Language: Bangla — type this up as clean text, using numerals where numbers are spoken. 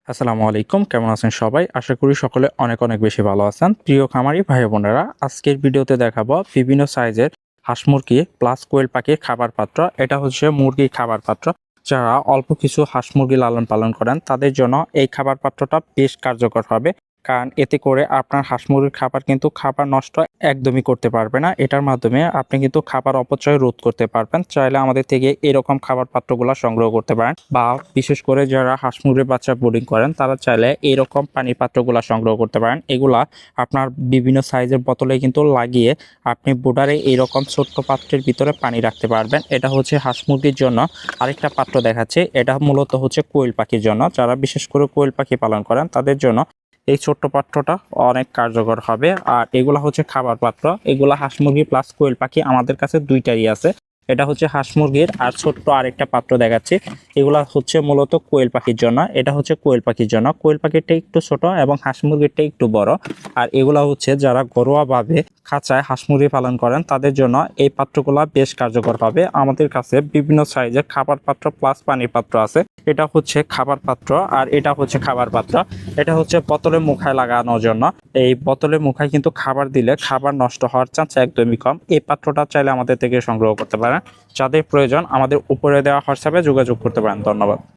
আসসালামু আলাইকুম, কেমন আছেন সবাই? আশা করি সকলে অনেক অনেক বেশি ভালো আছেন। প্রিয় খামারি ভাই বোনেরা, আজকের ভিডিওতে দেখাবো বিভিন্ন সাইজের হাঁস মুরগি প্লাস কোয়েল পাখির খাবার পাত্র। এটা হচ্ছে মুরগির খাবার পাত্র। যারা অল্প কিছু হাঁস মুরগি লালন পালন করেন তাদের জন্য এই খাবার পাত্রটা বেশ কার্যকর হবে, কারণ এতে করে আপনার হাঁস মুরগির খাবার নষ্ট একদমই করতে পারবে না। এটার মাধ্যমে আপনি কিন্তু খাবার অপচয় রোধ করতে পারবেন। চাইলে আমাদের থেকে এরকম খাবার পাত্রগুলো সংগ্রহ করতে পারেন, বা বিশেষ করে যারা হাঁস মুরগির বাচ্চা বোর্ডিং করেন তারা চাইলে এরকম পানির পাত্রগুলো সংগ্রহ করতে পারেন। এগুলা আপনার বিভিন্ন সাইজের বোতলে কিন্তু লাগিয়ে আপনি বোর্ডারে এইরকম ছোট্ট পাত্রের ভিতরে পানি রাখতে পারবেন। এটা হচ্ছে হাঁস মুরগির জন্য। আরেকটা পাত্র দেখাচ্ছে, এটা মূলত হচ্ছে কোয়েল পাখির জন্য। যারা বিশেষ করে কোয়েল পাখি পালন করেন তাদের জন্য এই ছোট্ট পাত্রটা অনেক কার্যকর হবে। আর এগুলা হচ্ছে খাবার পাত্র। এগুলা হাঁস মুরগি প্লাস কোয়েল পাখি আমাদের কাছে দুইটাই আছে। এটা হচ্ছে হাঁস মুরগির, আর ছোট্ট আরেকটা পাত্র দেখাচ্ছি। এগুলা হচ্ছে মূলত কোয়েল পাখির জন্য। এটা হচ্ছে কোয়েল পাখির জন্য। কোয়েল পাখিরটা একটু ছোট এবং হাঁস মুরগিরটা একটু বড়। আর এগুলা হচ্ছে যারা ঘরোয়াভাবে খাঁচায় হাঁস মুরগি পালন করেন তাদের জন্য এই পাত্রগুলা বেশ কার্যকর হবে। আমাদের কাছে বিভিন্ন সাইজের খাবার পাত্র প্লাস পানির পাত্র আছে। এটা হচ্ছে খাবার পাত্র আর এটা হচ্ছে খাবার পাত্র। এটা হচ্ছে বোতলে মুখায় লাগানোর জন্য। এই বোতলে মুখায় কিন্তু খাবার দিলে খাবার নষ্ট হওয়ার চান্স একদমই কম। এই পাত্রটা চাইলে আমাদের থেকে সংগ্রহ করতে পারেন। যাদের প্রয়োজন আমাদের উপরে দেওয়া হোয়াটসঅ্যাপে যোগাযোগ করতে পারেন। ধন্যবাদ।